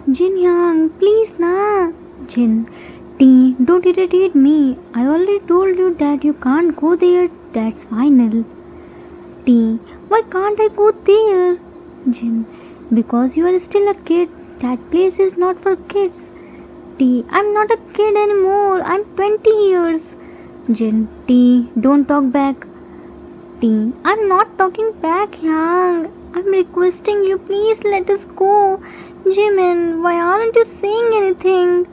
Jin Yang, please na. Jin, T, don't irritate me. I already told you that you can't go there. That's final. T, why can't I go there? Jin, because you are still a kid. That place is not for kids. T, I'm not a kid anymore. I'm 20 years. Jin, T, don't talk back. T, I'm not talking back, Yang. I'm requesting you, please let us go. Jimin, why aren't you saying anything?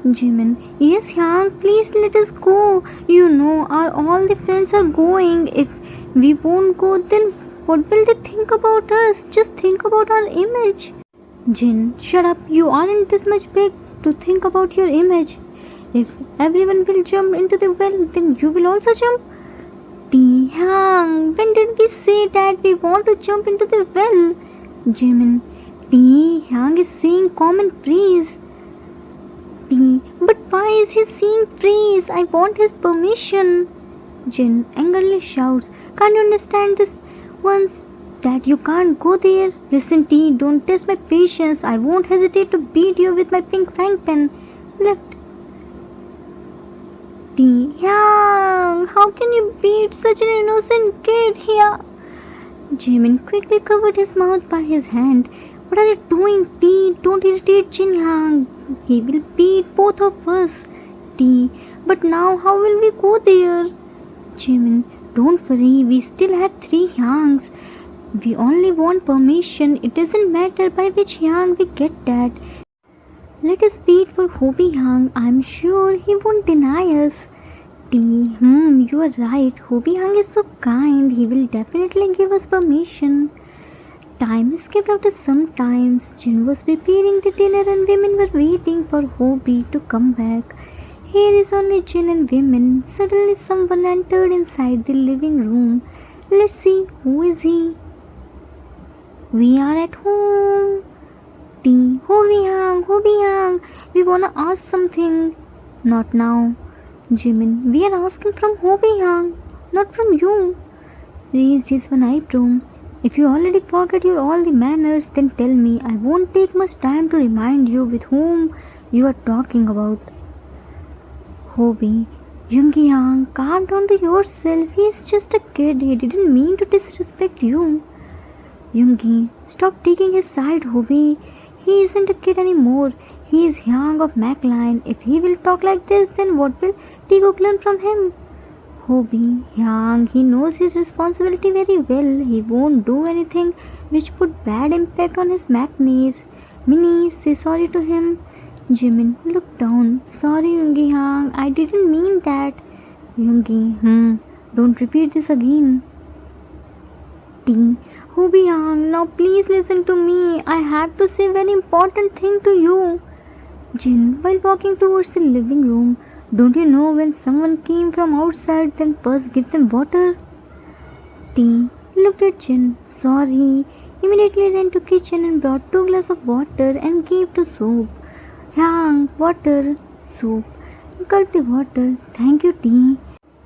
Jimin, yes, Yang, please let us go. You know, all the friends are going. If we won't go, then what will they think about us? Just think about our image. Jin, shut up. You aren't this much big to think about your image. If everyone will jump into the well, then you will also jump. T, Yang, when did we say that we want to jump into the well? Jimin, T, Yang is saying common phrase. T, but why is he saying phrase? I want his permission. Jin angrily shouts, can't you understand this once that you can't go there? Listen, T, don't test my patience. I won't hesitate to beat you with my pink frying pan. Left. T, Yang, how can you beat such an innocent kid here? Jimin quickly covered his mouth by his hand. What are you doing, T? Don't irritate Jin Yang. He will beat both of us. T, but now how will we go there? Jimin, don't worry, we still have 3 Yangs. We only want permission. It doesn't matter by which Yang we get that. Let us wait for Hobie Yang. I'm sure he won't deny us. T, you are right. Hobie Yang is so kind. He will definitely give us permission. Time skipped after some times. Jin was preparing the dinner and women were waiting for Hobie to come back. Here is only Jin and women. Suddenly someone entered inside the living room. Let's see, who is he? We are at home. T, Hobie Yang, we wanna ask something. Not now. Jimin, we are asking from Hobie Yang, not from you. Raised his one eyebrow. If you already forget your all the manners, then tell me. I won't take much time to remind you with whom you are talking about. Hobie, Yoongi Yang, calm down to yourself. He is just a kid. He didn't mean to disrespect you. Yoongi, stop taking his side, Hobie. He isn't a kid anymore. He is Yang of MacLine. If he will talk like this, then what will Tigok learn from him? Hobie, Yang, he knows his responsibility very well. He won't do anything which put bad impact on his Macnies. Minnie, say sorry to him. Jimin, look down. Sorry, Yoongi Yang, I didn't mean that. Yoongi, don't repeat this again. T, Hobie Yang, now please listen to me. I have to say very important thing to you. Jin, while walking towards the living room, don't you know when someone came from outside, then first give them water? T, looked at Jin. Sorry. Immediately ran to kitchen and brought 2 glasses of water and gave to Soup. Yang, water. Soup, gulped the water. Thank you, T.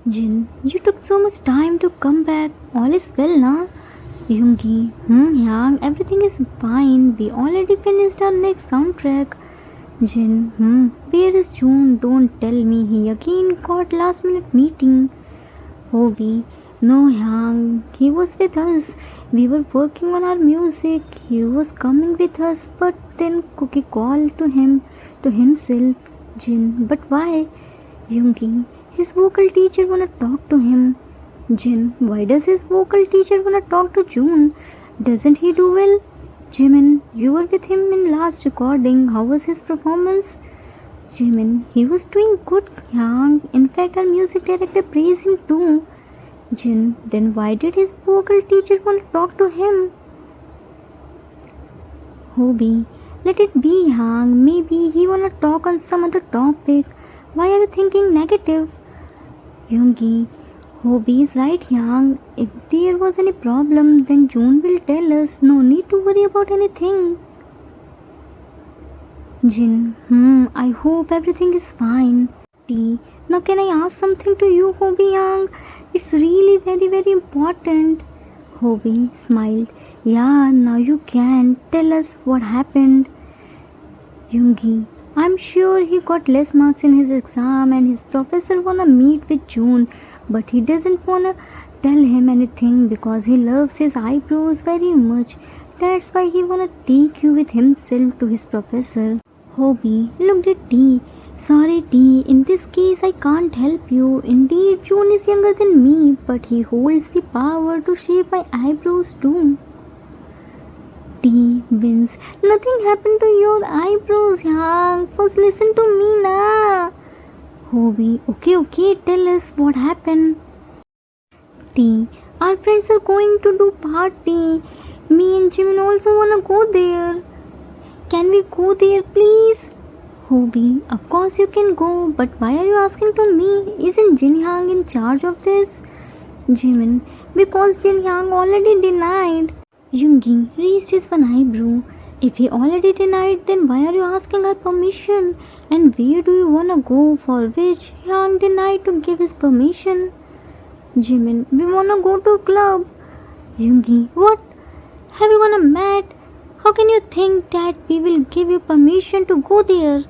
Jin, you took so much time to come back. All is well, na? Yoongi, Yang, everything is fine. We already finished our next soundtrack. Jin, where is June? Don't tell me he again got last minute meeting. Hobie, no, Yang, he was with us. We were working on our music. He was coming with us, but then Cookie called to himself. Jin, but why? Yoongi, his vocal teacher wanna talk to him. Jin, why does his vocal teacher wanna talk to June? Doesn't he do well? Jimin, you were with him in last recording. How was his performance? Jimin, he was doing good, Yang. In fact, our music director praised him too. Jin, then why did his vocal teacher want to talk to him? Hobie, let it be, Yang. Maybe he wanna talk on some other topic. Why are you thinking negative? Yoongi, Hobie is right, Yang. If there was any problem, then June will tell us. No need to worry about anything. Jin, I hope everything is fine. T, now can I ask something to you, Hobie Yang? It's really very, very important. Hobie smiled. Yeah, now you can. Tell us what happened. Yoongi, I'm sure he got less marks in his exam and his professor wanna meet with June, but he doesn't wanna tell him anything because he loves his eyebrows very much. That's why he wanna take you with himself to his professor. Hobie looked at T. Sorry T, in this case I can't help you. Indeed, June is younger than me, but he holds the power to shape my eyebrows too. T wins. Nothing happened to your eyebrows, Yang. First listen to me na. Hobie, okay, tell us what happened. T, our friends are going to do party. Me and Jimin also wanna go there. Can we go there, please? Hobie, of course you can go, but why are you asking to me? Isn't Jin Yang in charge of this? Jimin, because Jin Yang already denied. Yoongi raised his one eyebrow. If he already denied, then why are you asking our permission? And where do you wanna go? For which Yang denied to give his permission. Jimin, we wanna go to a club. Yoongi, what? Have you gone mad? How can you think that we will give you permission to go there?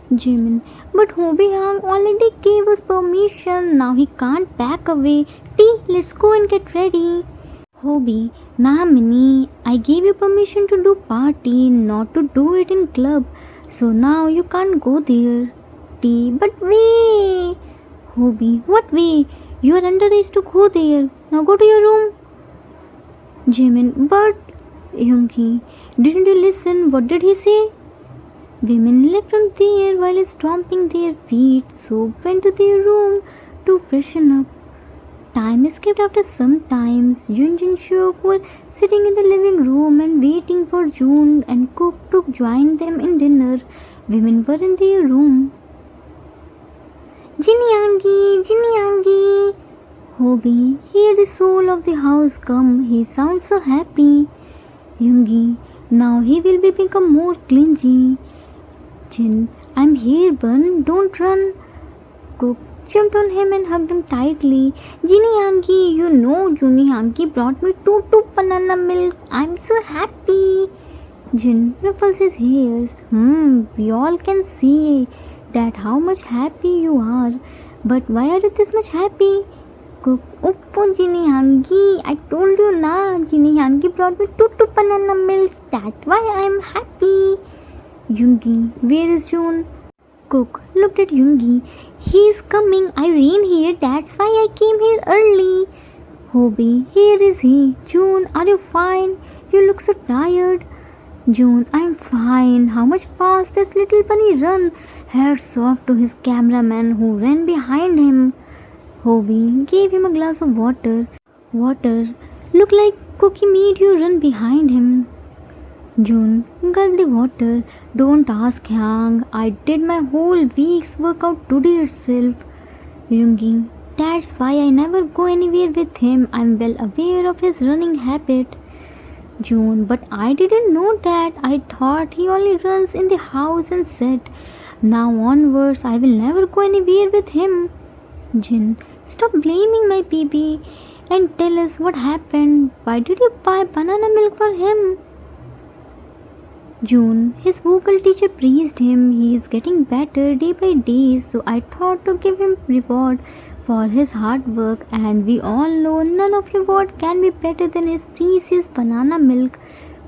Jimin, but Hobie Yang already gave us permission. Now he can't back away. T, let's go and get ready. Hobie, nah Minnie, I gave you permission to do party, not to do it in club. So now you can't go there. T, but way. Hobie, what way? You are underage to go there. Now go to your room. Jimin, but Yoongi, didn't you listen? What did he say? Women left from there while stomping their feet, so went to their room to freshen up. Time escaped after some times. Yoon Jin Shook were sitting in the living room and waiting for June and Cook to join them in dinner. Women were in their room. Jinyangi. Hobie, hear the soul of the house come. He sounds so happy. Yoongi, now he will be become more clingy. Jin, I'm here, Bun. Don't run. Cook jumped on him and hugged him tightly. Jinyangi, you know Jinyangi brought me two banana milk. I'm so happy. Jin ruffles his hairs. We all can see that how much happy you are. But why are you this much happy? Cook, oh Jinyangi, I told you na. Jinyangi brought me two banana milks. That's why I'm happy. Yoongi, where is June? Cook looked at Yoongi. He's coming. I ran here. That's why I came here early. Hobie, here is he. June, are you fine? You look so tired. June, I'm fine. How much fast this little bunny run? Hats off to his cameraman who ran behind him. Hobie gave him a glass of water. Water. Look like Cookie made you run behind him. June gulped the water. Don't ask, Yang. I did my whole week's workout today itself. Yoongi, that's why I never go anywhere with him. I'm well aware of his running habit. June, but I didn't know that. I thought he only runs in the house and set. Now onwards, I will never go anywhere with him. Jin, stop blaming my baby and tell us what happened. Why did you buy banana milk for him? June, his vocal teacher praised him. He is getting better day by day, so I thought to give him reward for his hard work, and we all know none of reward can be better than his precious banana milk.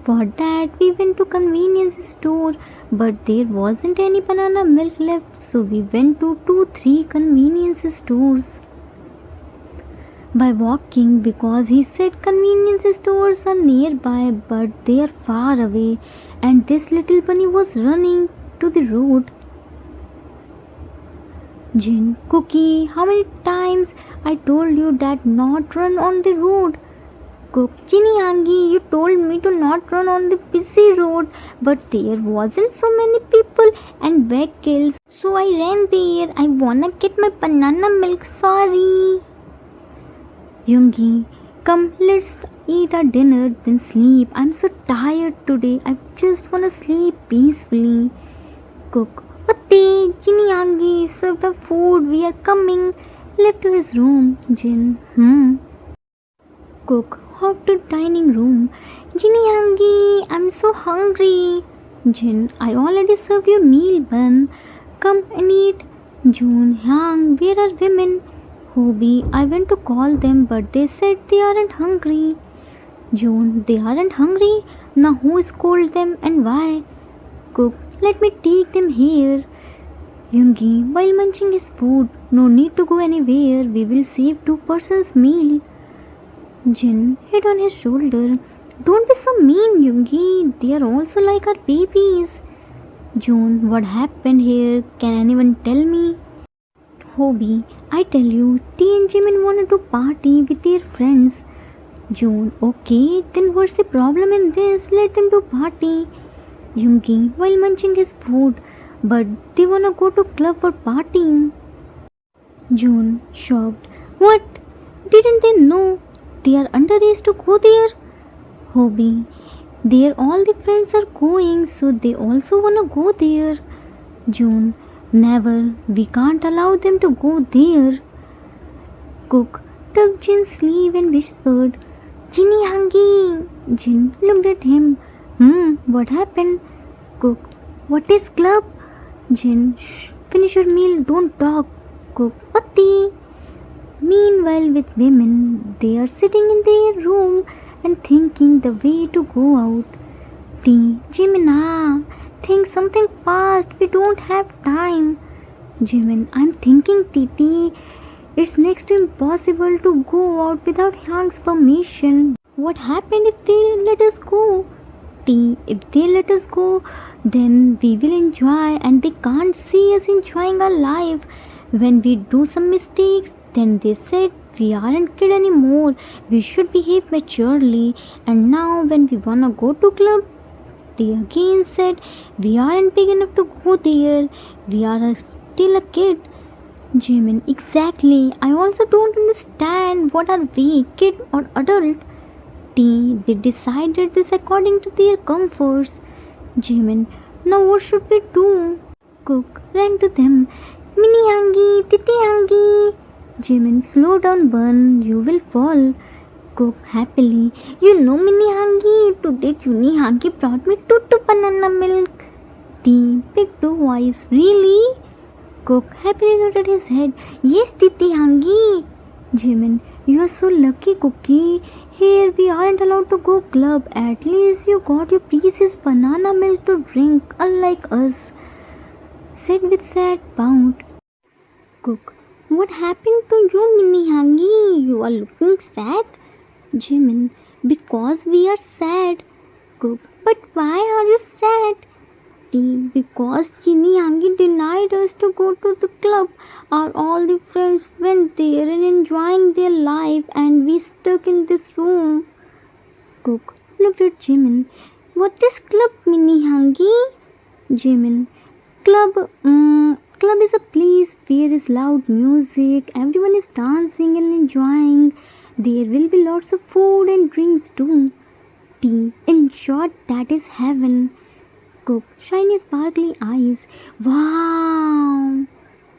For that we went to convenience store, but there wasn't any banana milk left, so we went to 2-3 convenience stores by walking because he said convenience stores are nearby but they are far away, and this little bunny was running to the road. Jin, Cookie, how many times I told you that not run on the road? Cook, Jinyangi, you told me to not run on the busy road, but there wasn't so many people and vehicles, so I ran there. I wanna get my banana milk, sorry. Yoongi, come, let's eat our dinner, then sleep. I'm so tired today. I just wanna sleep peacefully. Cook, Pate, Jinyangi, serve the food. We are coming. Left to his room. Jin, Cook, hop to dining room. Jinyangi, I'm so hungry. Jin, I already served your meal, Ban. Come and eat. June, Hyang, where are women? Hobie, I went to call them, but they said they aren't hungry. June, they aren't hungry? Now who scolded them and why? Cook, let me take them here. Yoongi, while munching his food, no need to go anywhere, we will save two persons' meal. Jin, head on his shoulder. Don't be so mean, Yoongi, they are also like our babies. June, what happened here? Can anyone tell me? Hobie, I tell you, T and Jimin wanted to party with their friends. June, okay, then what's the problem in this? Let them do party. Yoongi, while munching his food, but they wanna go to club for partying. June, shocked. What? Didn't they know they are underage to go there? Hobie, there all the friends are going, so they also wanna go there. June, never. We can't allow them to go there. Cook tugged Jin's sleeve and whispered, Jinny Hangi. Jin looked at him. What happened? Cook, what is club? Jin, shh, finish your meal, don't talk. Cook, Atti. Meanwhile, with women, they are sitting in their room and thinking the way to go out. T, Jimina, think something fast, we don't have time. Jimin, I'm thinking, Titi, it's next to impossible to go out without Hyang's permission. What happened if they let us go? T, if they let us go, then we will enjoy and they can't see us enjoying our life. When we do some mistakes, then they said we aren't kid anymore, we should behave maturely. And now when we wanna go to club, they again said we aren't big enough to go there, we are still a kid. Jimin, exactly. I also don't understand what are we, kid or adult. T, they decided this according to their comforts. Jimin, now what should we do? Cook ran to them. Mini Hangi, Titi Hangi. Jimin, slow down, Bun, you will fall. Cook happily. You know, Mini Hangi, today Chuni Hangi brought me two banana milk. T, big two voice, really? Cook happily nodded his head. Yes, Titi Hangi. Jimin, you are so lucky, Cookie. Here we aren't allowed to go club. At least you got your precious banana milk to drink, unlike us. Said with sad pout. Cook, what happened to you, Mini Hangi? You are looking sad. Jimin, because we are sad. Cook, but why are you sad? T, because Jinny Hangi denied us to go to the club. Our all the friends went there and enjoying their life and we stuck in this room. Cook looked at Jimin. What is club, Mini Hangi? Jimin, club is a place where is loud music, everyone is dancing and enjoying. There will be lots of food and drinks too. T, in short, that is heaven. Cook, shiny sparkly eyes. Wow!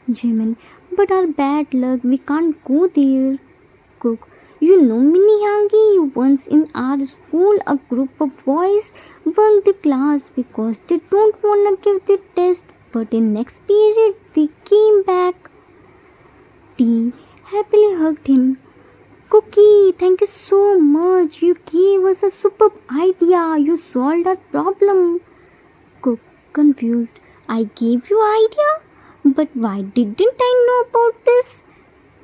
Jimin, but our bad luck, we can't go there. Cook, you know, Mini Hangi, once in our school, a group of boys bunked the class because they don't wanna give the test, but in next period they came back. T happily hugged him. Cookie, thank you so much. You gave us a superb idea. You solved our problem. Cook, confused. I gave you idea? But why didn't I know about this?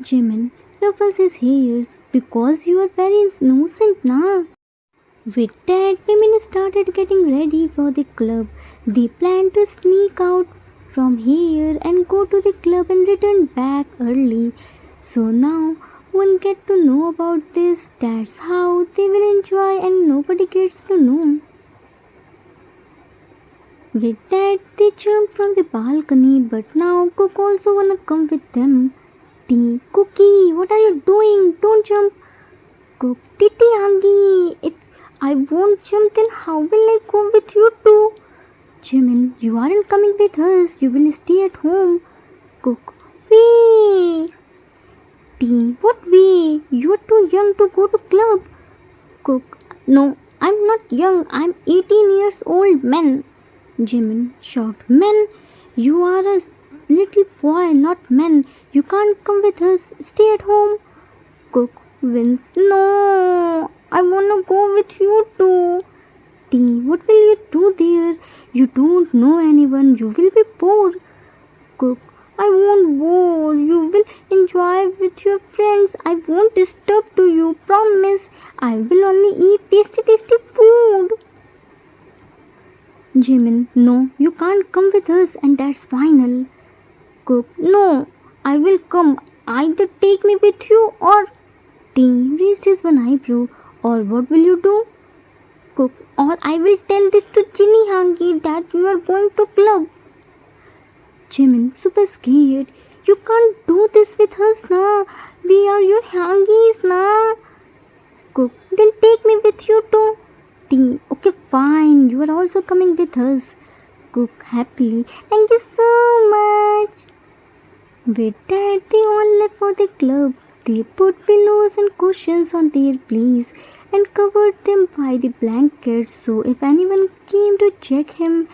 Jimin ruffles his hairs. Because you are very innocent now. With that, women started getting ready for the club. They planned to sneak out from here and go to the club and return back early. So now one get to know about this. That's how they will enjoy and nobody gets to know. With that, they jumped from the balcony, but now Cook also wanna come with them. T, Cookie, what are you doing? Don't jump. Cook, Titi Hangi, if I won't jump, then how will I go with you too? Jimin, you aren't coming with us. You will stay at home. Cook, wait. T, what way? You are too young to go to club. Cook, no, I'm not young. I'm 18 years old, man. Jimin shocked. Men, you are a little boy, not men. You can't come with us. Stay at home. Cook wins. No, I wanna go with you too. T, what will you do there? You don't know anyone. You will be bored. Cook, I won't bore. You will enjoy with your friends. I won't disturb to you. Promise. I will only eat tasty food. Jimin, no, you can't come with us, and that's final. Cook, no, I will come. Either take me with you or. T raised his one eyebrow. Or what will you do? Cook, or I will tell this to Jinny Hangi that you are going to club. Jimin, super scared. You can't do this with us, na. We are your Hangis, na. Cook, then take me with you too. T, okay, fine. You are also coming with us. Cook, happily. Thank you so much. With that, they all left for the club. They put pillows and cushions on their place and covered them by the blankets so if anyone came to check him,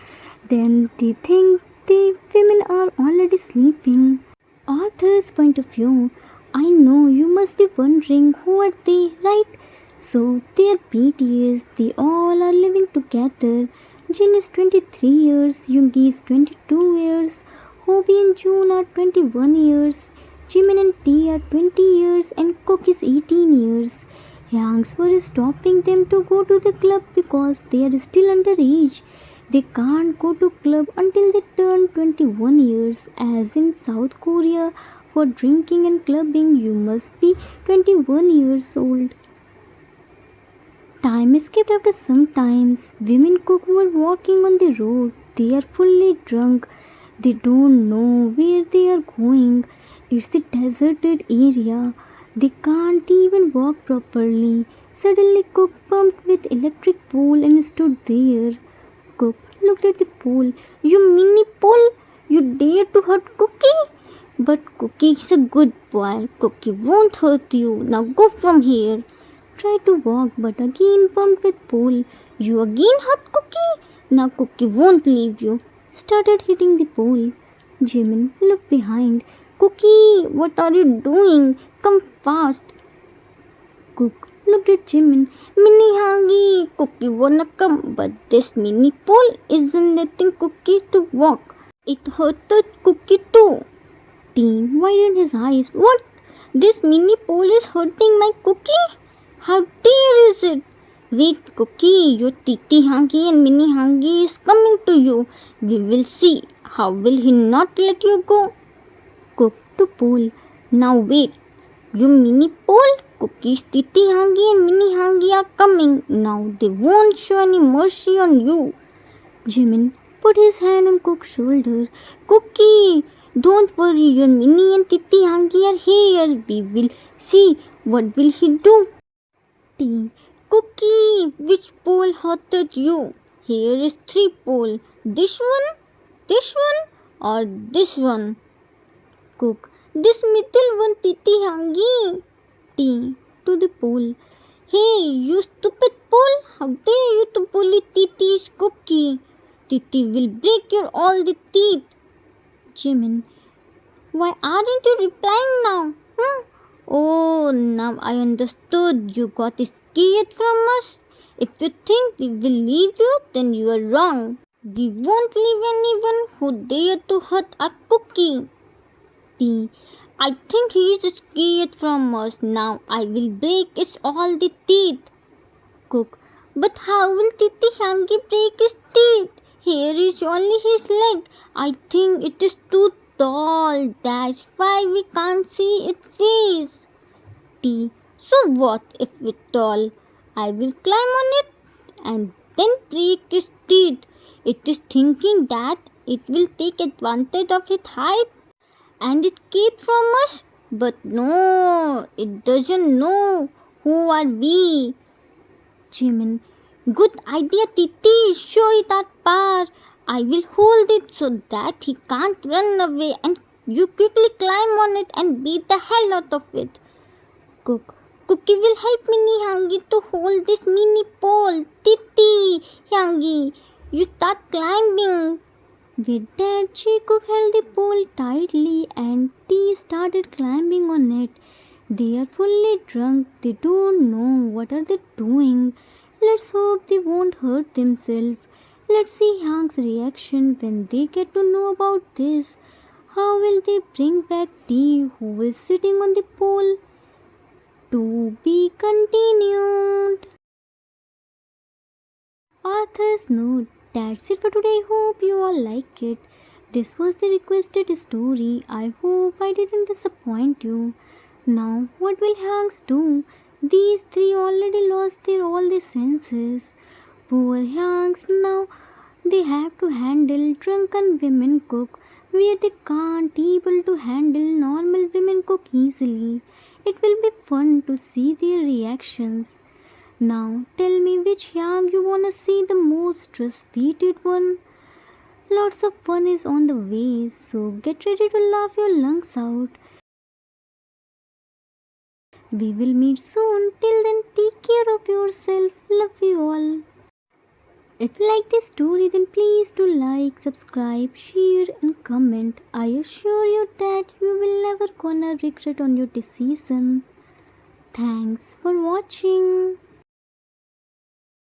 then they think the women are already sleeping. Arthur's point of view, I know you must be wondering who are they, right? So they are BTS, they all are living together. Jin is 23 years, Yoongi is 22 years, Hobie and June are 21 years, Jimin and T are 20 years and Cook is 18 years. Yangs were stopping them to go to the club because they are still underage. They can't go to club until they turn 21 years. As in South Korea, for drinking and clubbing you must be 21 years old. Time escaped after some times. Women Cook were walking on the road. They are fully drunk. They don't know where they are going. It's a deserted area. They can't even walk properly. Suddenly Cook pumped with electric pole and stood there. Cook looked at the pole. You mini pole? You dare to hurt Cookie? But Cookie is a good boy. Cookie won't hurt you. Now go from here. Tried to walk but again bumped with pole. You again hurt Cookie? Now Cookie won't leave you. Started hitting the pole. Jimin looked behind. Cookie, what are you doing? Come fast. Cook looked at Jimin. Mini Hangi, Cookie wanna come, but this mini pole isn't letting Cookie to walk. It hurted Cookie too. T widened his eyes. What? This mini pole is hurting my Cookie? How dare is it? Wait, Cookie, your Titi Hangi and Mini Hangi is coming to you. We will see. How will he not let you go? Cook to pole. Now wait. You mini pole? Cookie's Titi Hangi and Mini Hangi are coming. Now they won't show any mercy on you. Jimin put his hand on Cook's shoulder. Cookie, don't worry. Your Mini and Titi Hangi are here. We will see. What will he do? T. Cookie, which pole hurted you? Here is 3 pole. This one, or this one? Cook, this middle one, Titi Hangi. T. To the pole. Hey, you stupid pole! How dare you to bully Titi's Cookie? Titi will break your all the teeth. Jimin, why aren't you replying now? Oh, now I understood. You got scared from us. If you think we will leave you, then you are wrong. We won't leave anyone who dare to hurt our Cookie. T. I think he is scared from us. Now I will break his all the teeth. Cook. But how will Titi Hangi break his teeth? Here is only his leg. I think it is too tall. That's why we can't see its face. T. So what if it's tall? I will climb on it and then break its teeth. It is thinking that it will take advantage of its height and escape from us. But no, it doesn't know who are we. Jimin. Good idea, Titi. Show it that power. I will hold it so that he can't run away and you quickly climb on it and beat the hell out of it. Cook. Cookie will help Mini Hangi to hold this mini pole. Titi Hangi, You start climbing. With that, Chico held the pole tightly and T started climbing on it. They are fully drunk. They don't know what are they doing. Let's hope they won't hurt themselves. Let's see Hank's reaction when they get to know about this. How will they bring back T who is sitting on the pole? To be continued. Author's note. That's it for today. Hope you all like it. This was the requested story. I hope I didn't disappoint you. Now, what will Hanks do? These three already lost their all the senses. Poor Hanks now they have to handle drunken women cook where they can't able to handle normal women cook easily. It will be fun to see their reactions. Now tell me which young you wanna see the most stress-defeated one. Lots of fun is on the way, so get ready to laugh your lungs out. We will meet soon. Till then, take care of yourself. Love you all. If you like this story, then please do like, subscribe, share, and comment. I assure you that you will never gonna regret on your decision. Thanks for watching.